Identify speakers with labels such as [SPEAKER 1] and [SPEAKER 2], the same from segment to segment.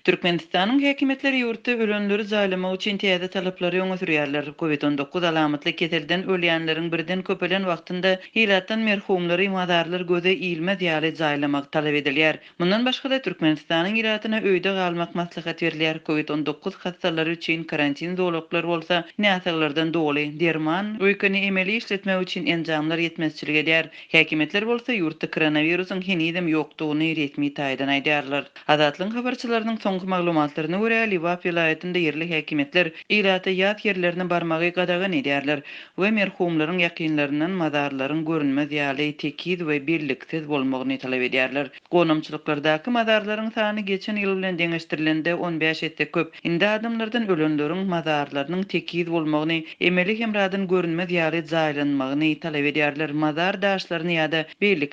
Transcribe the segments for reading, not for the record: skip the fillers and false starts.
[SPEAKER 1] Türkmenistanyň häkimetleri ýurtda ölenleri jaýlamak üçin täze talaplary öňe sürýärler. Covid-19 alamatly keselden ölýänleriň birden köpelen wagtynda hilatdan merhumlary mazarlar göze iýilmez ýaly jaýlamak talap edilýär. Mundan başga da Türkmenistanyň iratyna öýde galmak maslahat berilýär. Covid-19 hastalary üçin karantin zolaklary bolsa, näseglerden doly derman öýkeni emeli işletmek üçin enjamlar ýetmezçilik edýär. Häkimetler bolsa ýurtda koronawirusyň henidem ýokdugyny resmi taýdan aýdýarlar. Azatlyň habarçylarynyň soňky maglumatlaryna görä, Liwap vilayetinde yerli häkimetler ilata ýat yerlerine barmagy gadagan edýärler we merhumlaryň ýakynlarynyň mazarlaryň görünmez ýaly tekiz we birliksiz bolmagyny talap edýärler. Gonamçylyklardaky mazarlaryň sany geçen ýyl bilen deňeşdirilende 15 ette köp. Indi adamlardan ölenleriň mazarlarynyň tekiz bolmagyny, emeli hemradyn görünmez ýaly jaýlanmagyny talap edýärler. Mazar daşlaryny ýa-da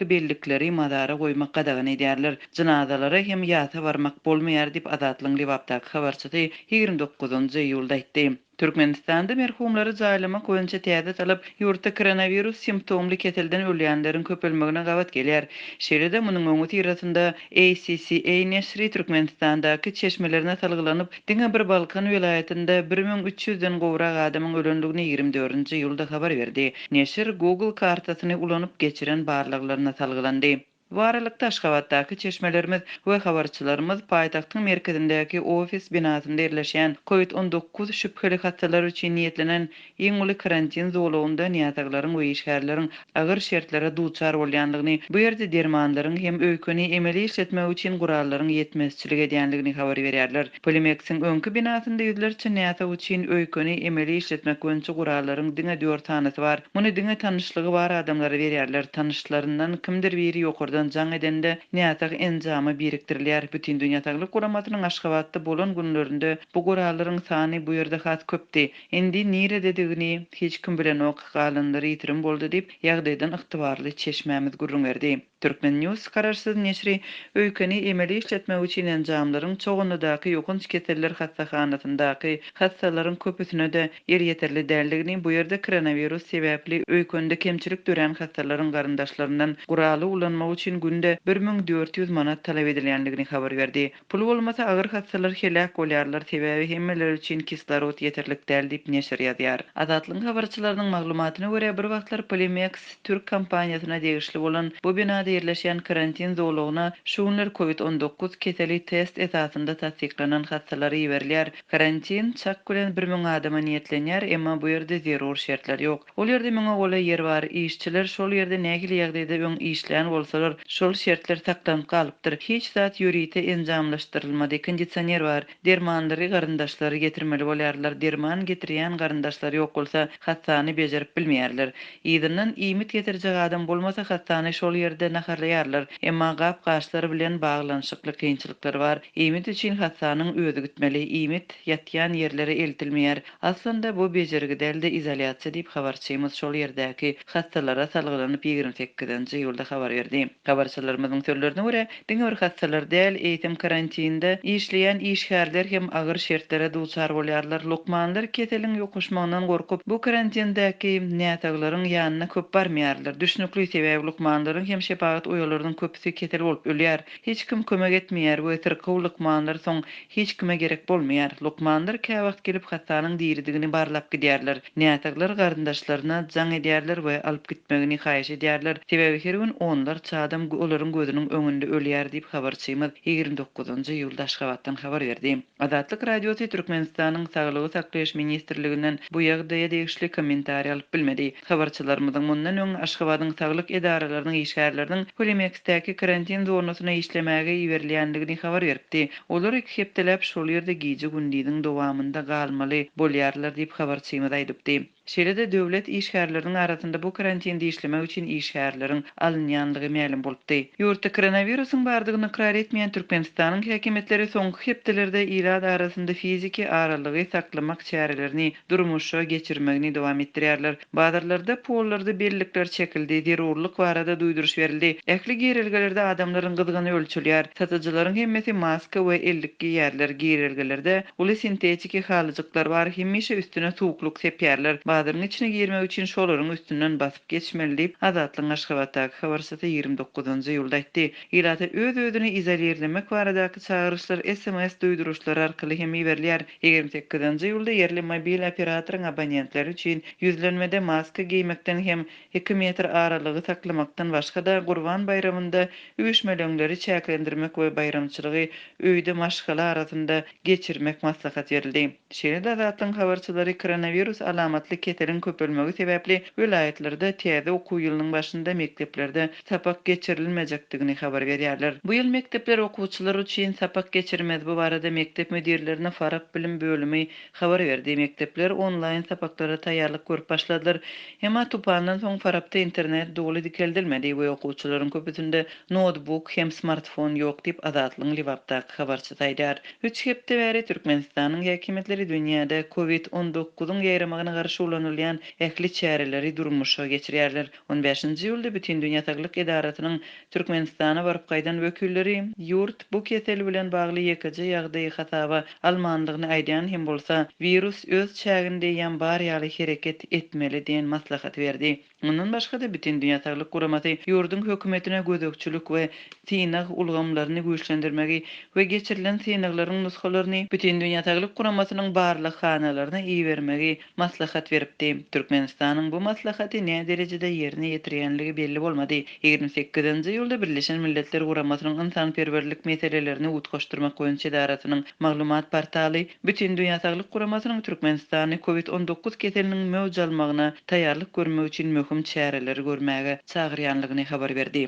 [SPEAKER 1] bellikleri mazara goýmak gadagan edýärler. Jynazalary hem ýata barmak bolmaýar diýip Azatlyň Liwapdaky habarçysy 29-njy ýylda aýtdy. Türkmenistanda merhumlary jaýlamak boýunça täze talap ýurtda koronavirus simptomly keselden ölýänleriň köpelmegine gawat gelýär. Şeýle-de munyň öňü tirasynda ACCA neşri Türkmenistandaky çeşmelerine salgylanyp, diňe bir Balkan vilayetinde 1300-den gowrak adamyň ölendigini 24-nji ýylda habar berdi. Neşir Google kartasyny ulanyp geçiren barlyklaryna salgylandy. Bu aralykda Aşgabatdaky çeşmelerimiz we habarçylarymız paýtagtyň merkezindäki ofis binasynda ýerleşýän COVID-19 şüpheli hastalar üçin niýetlenen iň uly karantin zolagynda niýataglaryň we işgärleriň agyr şertlere duçar bolýanlygyny, bu ýerde dermanlaryň hem öýkeni emeli işletmek üçin gurallaryň ýetmezçilik edýänligini habar berýärler. Polimex'in öňkü binasynda ýüzlerçe niýata üçin öýkeni emeli işletmek boýunça gurallaryň diňe 4 tanysy bar. Muny diňe tanışlygy bar adamlara berýärler. Tanışlaryndan kimdir biri ýokurdan jaň edende niýatag enjamy birikdirilýär. Bütün dünýä Saglyk Guramatynyň Aşgabatda bolan günlerinde bu gurallaryň sany bu ýerde has köpdi. Endi nire dedigini hiç kim bilenok galynlary ýitirim boldy diýip ýagdaýdan ygtybarly çeşmämiz gurrungerdi. Türkmen News kararsyz neşri öýkeni emeli işletmek üçin enjamlaryň çoğunludaky ýokunç keseller hastahanasyndaky hastalaryň köpüsine de yer ýeterli däldigini, bu ýerde koronavirus sebäpli öýkende kemçilik gören hastalaryň garyndaşlaryndan guraly ulanmak üçin günde 1400 manat talap edilýändigini habar berdi. Pul bolmasa agyr hastalar helak bolýarlar, sebäbi hemmeler üçin kislorod ýeterlik däl diýip neşir ýazýar. Azatlyň habarçylarynyň maglumatyna görä, bir wagtlar Polymex Türk kompaniýasyna degişli bolan bu binada ýerleşýän karantin zolagyna şuňlar COVID-19 keseli test esasynda tasdiklanan hastalary ýeberilýär. Karantin çak bilen 1000 adama niýetlenýär, emma bu ýerde zerur şertler ýok. Ol ýerde meňe gola ýer bar, işçiler şol ýerde nähili ýagdaýda öň işlän bolsalar, şol şertler taklanyp galypdyr. Hiç zat ýürite enjamlaşdyrylmady. Konditsioner bar, dermanlary garyndaşlary getirmeli bolýarlar. Derman getirýän garyndaşlar ýok bolsa, hastany bejerip bilmeýärler. Ýygynyň iýmit getirjek adam bolmasa hastany şol ýerde naharlaýarlar. Emma gap gaşlary bilen baglanyşykly kynçylyklar bar. Iýmit üçin hastanyň özü gitmeli. Iýmit ýatýan ýerlere eltilmeýär. Aslynda bu bejerigi dälde izolýasiýa diýip habarçymyz şol ýerdäki hastalara salgylanyp 28-nji ýylda habar berdi. Habarçylarymyzyň sözlerine görä, diňe bir hastalar däl, eýtim karantinde işleýän işgärler hem agyr şertlere duçar bolýarlar. Lokmanlar keseliň ýokuşmagyndan gorkup, bu karantindaky nätaglaryň ýanyna köp barmaýarlar. Düşnükli sebäbi lokmanlaryň hem şepagat oýalarynyň köpüsi kesel bolup ölýär. Hiç kim kömek etmeýär we tyrkyw lokmanlar soň hiç kime gerek bolmaýar. Lokmanlar käwagt gelip hastanyň diýridigini barlap gidýärler. Nätaglar garyndaşlaryna jaň edýärler we alyp gitmegini haýyş edýärler. Sebäbi her gün onlar çadam olaryň gözüniň öňünde ölýär diýip habarçymyz 29-njy ýylda Aşgabatdan habar berdi. Azatlyk radiosy Türkmenistanyň Saglygy saklaýaş ministrliginden bu ýagdaýa degişli kommentariýa alyp bilmedi. Habarçylarymyzyň mundan öň Aşgabatyň saglyk edaralarynyň işgärleriniň Polimex'täki karantin zonasyna işlemäge ýeberilýändigini habar berdi. Olar iki hepdelep şol ýerde gije gündizin dowamynda galmaly bolýarlar diýip habarçymyz aýdypdy. Şeýle-de döwlet işgärleriniň arasynda bu karantinde işlemek üçin işgärleriň alynýanlygy ma'lum bolupdy. Ýurtda koronawirusyň bardygyny ikrar etmeýän Türkmenistanyň häkimetleri soňky hepdelerde ilad arasynda fiziki aralygy saklamak çärelerini durmuşa geçirmegini dowam etdirýärler. Bazarlarda pollarda bellikler çekildi, zerurlyk barada duýduruş berildi. Ähli girilgelerde adamlaryň gyzgyny ölçülýär. Satyjylaryň hemmesi maska we ellik giyerler. Girilgelerde uly sintetik halyjyklar bar, hemmeşe üstüne suwukluk sepýärler. badyryň içine girmek üçin şolaryň üstünden basyp geçmeli diýip Azatlyň Aşgabatdaky habarçysy 29-njy ýylda aýtdy. Ilata öz-özüni izolirlemek baradaky çağırışlar SMS duýduruşlary arkaly hem iberler. 28-njy ýylda yerli mobil operatoryň abonentleri üçin yüzlenmede maska giýmekden hem 2 metr aralygy saklamakdan başga da Gurban bayramynda üýüşmelöňleri çäklendirmek we bayramçylygy öýde maşgala arasynda geçirmek maslahat berildi. Şeýle Azatlyň habarçylary koronavirus alamatly keteliň köpelmegi sebäpli vilayetlerde täze okuw ýylynyň başynda mekteplerde sapak geçirilmejekdigini habar berýärler. Bu ýyl mektepler okuwçylar üçin sapak geçirmez. Bu barada mektep müdirlerine Faraq bilim bölümi habar berdi. Mektepler online sapaklara taýýarlyk görüp başladylar. Hema tupandan soň Faraqda internet dogly dikeldilmedi we okuwçylaryň köpüsinde notebook hem smartfon ýok diýip Azatlyň Liwapdaky habarçysy aýdýar. 3 hepde bäri Türkmenistanyň häkimetleri dünýäde COVID-19 ýaýramagyna garşy ulanylýan ähli çäreleri durmuşa geçirýärler. 15-nji ýylda bütün dünýä Saglyk Edaratynyň Türkmenistana baryp gaýdan wekilleri ýurt bu kesel bilen bagly ýekeje ýagdaýy hasaba almanlygyny aýdýan hem bolsa virus öz çäginde ýan bar ýaly hereket etmeli diýen maslahat berdi. Ondan başga da bütün dünýä Saglyk Guramasy ýurdun hökümetine gözekçilik we synag ulgamlaryny güýçlendirmegi we geçirilen synaklaryň nuskalaryny bütün dünýä Saglyk Guramasynyň barlyk hanalaryna iýermegi maslahat beripdi. Türkmenistanyň bu maslahaty ne derejede ýerine ýetirýänligi belli bolmady. 28-nji ýylda Birleşen Milletler Guramasynyň insanperwerlik meselelerini utgaşdyrmak boýunça edaratynyň maglumat portaly bütün dünýä Saglyk Guramasynyň Türkmenistany COVID-19 keseliniň möwj almagyna taýýarlyk görmek üçin möhüm çäreleri görmäge çagyrýanlygyny habar berdi.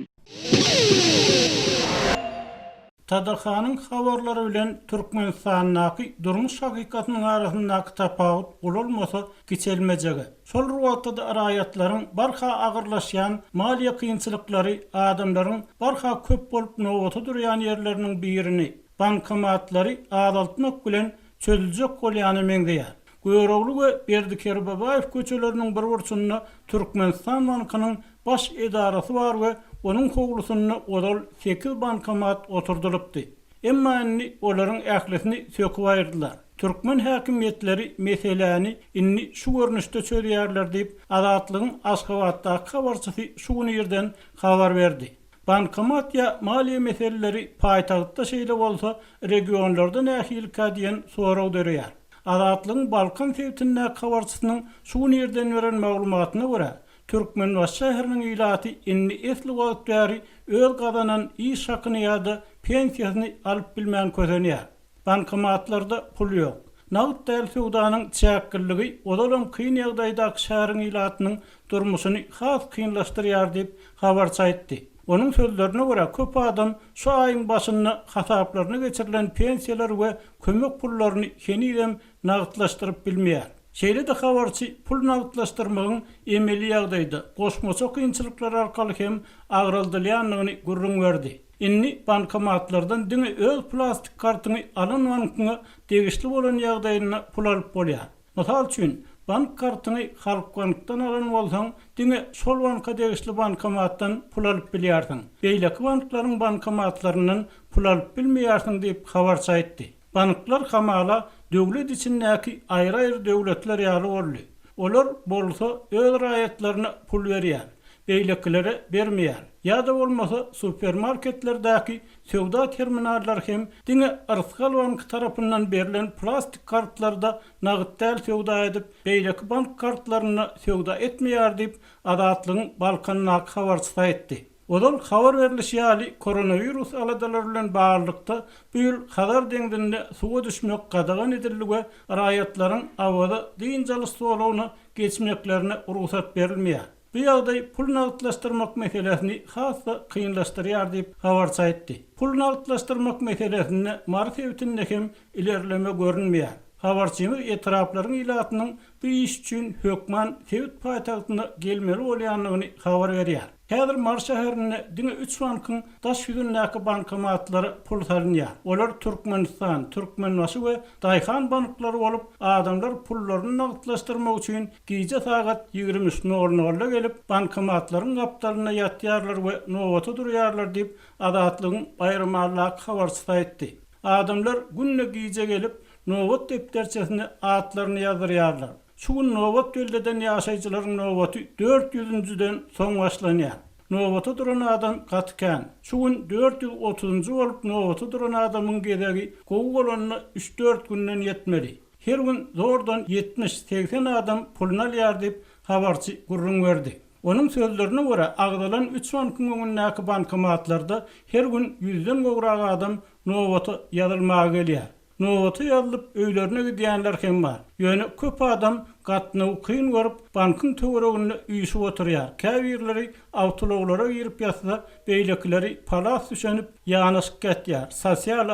[SPEAKER 2] Tadarhanyň habarlary bilen Türkmenistanyň durmuş hakykatynyň arasyndaky tapawut bolmasa geçelmejegi. Şol wagtda araýatlaryň barha agyrlaşýan maliýe kynçylyklary adamlaryň barha köp bolup nowata durýan ýerleriniň birini bankomatlary azaltmak bilen çözüljek bolýany meňdeýär. Goýrogly we Berdiker Babaýew köçeleriniň bir burçynda Türkmenistan bankynyň baş edarasy bar we onuň howlusyna odal 8 bankomat oturdulypdy. Emma olaryň ählisini söküp aýyrdylar. Türkmen häkimetleri meseleni inni şu görnüşde çözýärler diýip Azatlygyň Aşgabatdaky habarçysy şu ýerden habar berdi. Bankomat ya maliýe meseleleri paýtagtda şeýle bolsa regionlarda nähilka diýen soraw berýär. Azatlygyň Balkan Sewtine habarçysynyň şu ýerden beren maglumatyna görä Türkmenbaş şäheriniň ýylaty inni esli wagtary öl gazanan iş hakyny ýa-da pensiýasyny alyp bilmän közenýär. Bankomatlarda pul ýok. Nagd däl sowdanyň çäkkilligi odalan kyn ýagdaýdaky şäheriň ýylatynyň durmuşyny has kynlaşdyrýar diýip habarçy aýtdy. Onun sözlerine göre köp adam şu ayın başında hasaplarına geçirilen pensiyalar ve kömek pullarını yeniden nağıtlaştırıp bilmeyer. Şeýle de habarçy pul nağıtlaştırmagın emeli ýagdaýda goşmaça kynçylyklar arkaly hem agraldylýanlygyny gurrun berdi. Inni bankomatlardan diňe öz plastik kartyny alanmagyna degişli bolan ýagdaýyna pul alyp bolýar. Mysal üçin bank kartyny Halk Bankdan alan bolsaň, diňe şol banka degişli bankomatdan pul alyp bilýärsiň. Beýleki banklaryň bankomatlarynyň pul alyp bilmeýärsiň diýip habarçy aýtdy. Banklar hamala döwlet içindäki aýry-aýry döwletler ýaly boldy. Olar bolsa öz raýatlaryna pul berýär, beýlekilere bermeýär. Ýa-da bolmasa supermarketlerdäki sowda terminallar hem diňe Arsgal bank tarapyndan berilen plastik kartlarda nagd däl sowda edip beýleki bank kartlaryny sowda etmeýär diýip Azatlygyň Balkanyň habarçysy aýtdy. Odal habar berilişi ýaly koronavirus aladalary bilen baglykda bu ýyl habar deňdinde suwa düşmek gadagan ediligi raýatlaryň awada diýinjali sowlawyna geçmeklerine ruhsat berilmeýär. Bu ýagdaý pul nagdlaşdyrmak meselesini hassa kynlaşdyrýar diýip habarçy aýtdy. Pul nagdlaşdyrmak meselesinde marifetinde hem ilerleme görünmeýär. Habarçymyz etraplaryň ýylatynyň bu iş üçin hökman Sewit paýtagtyna gelmeli bolýanlygyny habar berýär. Häzir Mars şäherinde diňe 3 bankyň daş ýüzündäki bankomatlary pul salynýar. Olar Türkmenistan, Türkmenbaşy we Daýhan banklary bolup, adamlar pullaryny nagdlaşdyrmak üçin gije sagat 23:00 gelip bankomatlaryň gapdalyna ýatýarlar we nowata durýarlar diýip Azatlygyň bayramallaky habarçysy aýtdy. Adamlar günne gije gelip nowat depterçesine atlaryny ýazyrýarlar. Şu nowat döldeden ýaşaýjylaryň nowaty 400-den soň başlanýar. Nowata duran adam gatkan. Şugun 430-njy bolup nowata duran adamyň gedegi gowy bolanyna 3-4 günden ýetmeli. Her gün zordan 70-80 adam puluna alýar diýip habarçy gurrun berdi. Onun sözlerine göre agdalan 3 bankyň öňündäki bankomatlarda her gün 100den gowrak adam nowata ýazylmaga gelýär. Nowata ýazylyp öýlerine gidýänler hem bar. Ýöne köp adam gatny kyn görüp bankyň töwereginde üýşüp oturýar. Käbirleri awtologlara girip ýatsa, beýlekleri palas düşenip ýanyşyp getýär. Sosial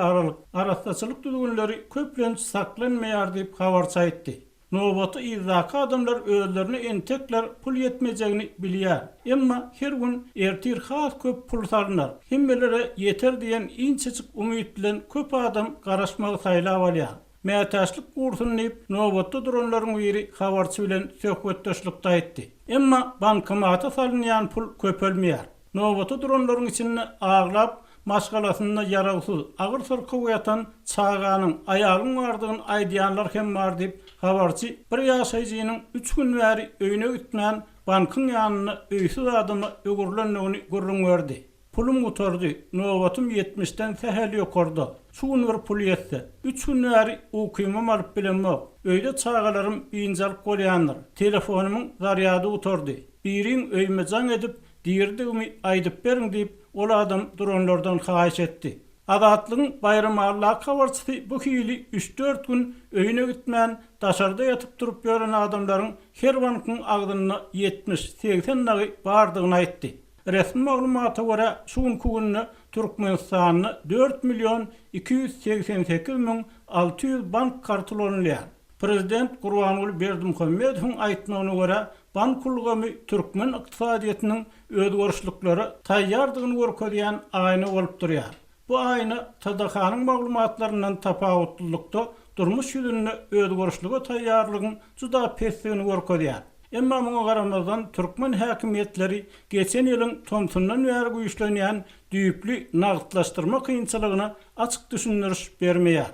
[SPEAKER 2] arastaçylyk düzgünleri köplenç saklanmaýar diýip habarçy aýtdy. Nowata izaka adamlar özlerini entekler pul yetmeyeceğini bilýär. Emma her gün ertir has köp pul sarınar. Himmelere yeter diýen inçecik umyt bilen köp adam garaşmagy saýlap alýar. Mätäçlik kursyny diýip nowatda duranlaryň biri habarçy bilen söhbetdeşlikde aýtdy. Emma bankomata salynýan pul köpelmeýär. Nowatda duranlaryň içinde aglap maşgalasyna yaragsyz, agyr sırky ýatan çağanyň aýalyň bardygyny aýdýanlar hem bar diýip habarçy bir ýaşaýjynyň 3 gün bäri öýüne gitmän bankyň ýanyna öýsiz adamy ögürlendigini gurrun berdi. Pulum gutardy, nowatym 70-den sähel ýokardy. Şu gün bir pul ýetse, 3 gün bäri ukymam alyp bilenmek. Öýde çağalarym ýynjalyp bolýandyr. Telefonumyň zaryady gutardy. Biriň öýmejaň edip, diýerdigimi aýdyp beriň diýip ol adam duranlardan haýyş etdi. Azatlygyň bayramy Allah habarçysy bu hili 3-4 gün öýüne gitmän, daşarda ýatyp durup ýören adamlaryň her bankyň agdyna 70-80 nagy bardygyny aýtdy. Resmi maglumata göre şu günne Türkmenistanyny 4.288.600 bank karty olanlar. Prezident Gurbanuly Berdimuhammedowyň aýtmagyna göre bank ulgamy türkmen ykdysadyýatynyň özgörüşliklere taýýardygyny görkezýän aýna bolup durýar. Bu aýna TDK-nyň maglumatlaryndan tapawutlykda durmuş ýüzünde özgörüşlige taýýarlygyň juda pesdigini görkezýär. Emma muňa garamazdan türkmen häkimiýetleri geçen ýylyň Tomsundan bäri güýçlenýän düýpli nagtlaşdyrma kynçylygyna açyk düşündiriş bermeýär.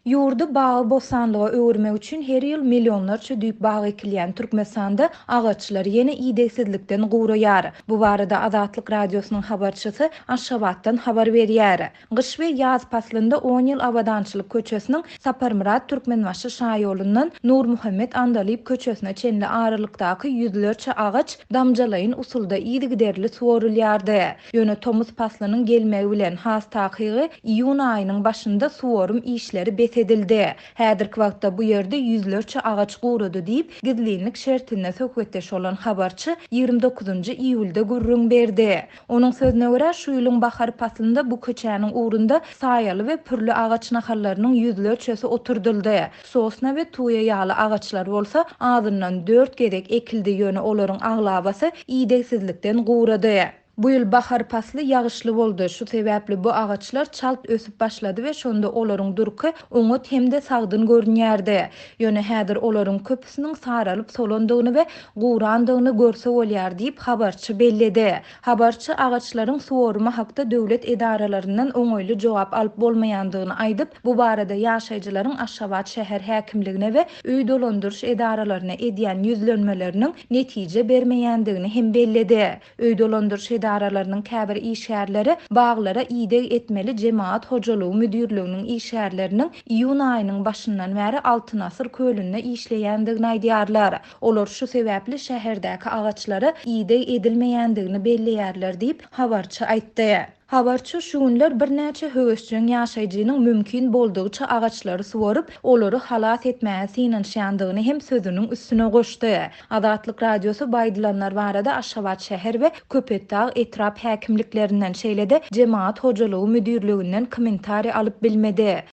[SPEAKER 3] Ýurdu bağı bosanlyga öwürmek üçin her ýyl millionlarça düýp bagy ekilýän Türkmenistanda agaçlar ýene iýdegsizlikden gowraýar. Bu barada Azatlyk radiosynyň habarçysy Aşgabatdan habar berýär. Gyş we ýaz paslynda 10 ýyl abadançylyk köçesiniň Saparmurat Türkmenbaşy şaýolundan Nur Muhammed Andaliýew köçesine çenli aralykdaky ýüzlerçe agaç damjalaýyn usulda iýdi giderli suwarylýardy. Ýöne Tomuz paslynyň gelmegi bilen has takygy iýun aýynyň başynda suwarum işleri edildi. Häzirki wagtda bu ýerde ýüzlerçe agaç gowrady diýip gizlilik şertine söhbetdeş olan habarçy 29-njy iýulda gurrun berdi. Onuň sözüne görä şu ýylyň bahar paslynda bu köçäniň ugrunda saýaly we pürli agaç nahalarynyň ýüzlerçesi oturdyldy. Sosna we tuýa ýaly agaçlar bolsa azyndan 4 gerek ekildi ýöne olaryň aglabasy iýdegsizlikden gowrady. Bu ýyl bahar pasly ýagyşly boldy. Şu sebäpli bu agaçlar çalt ösüp başlady we şonda olaryň durky oňat hemde sagdyn görünýärdi. Ýöne häzir olaryň köpüsiniň saralyp solandygyny we gowrandygyny görse bolýar diýip habarçy belledi. Habarçy agaçlaryň suwarymy hakda döwlet edaralarynyň oňoýly jogap alyp bolmaýandygyny aýdyp, bu barada ýaşaýjylaryň Aşgabat şäher häkimligine we öý dolandyryş edaralaryna edýän ýüzlenmeleriniň netije bermeýändigini hem belledi. Öý dolandyryş idaralarının käbir işgärleri baglara iýdeg etmeli Jemaat Hojalygy Müdürlüginiň işgärleriniň iýun aýynyň başyndan bäri 6 asyr kölünde işleýändigini aýdýarlar. Olar şu sebäpli şäherdäki agaçlara iýdeg edilmeýändigini belleýärler diýip habarçy aýtdy. Habarçy şu günler bir näçe höwesçiň ýaşaýjynyň mümkin boldugyça agaçlary suwaryp, olary halas etmäge synanşýandygyny hem sözüniň üstüne goşdy. Azatlyk radiosu baýdylanlar barada Aşgabat şäher we Köpetdağ etrap häkimliklerinden şeýlede Jemaat Hojalygy Müdürlüginden kommentari alyp bilmedi.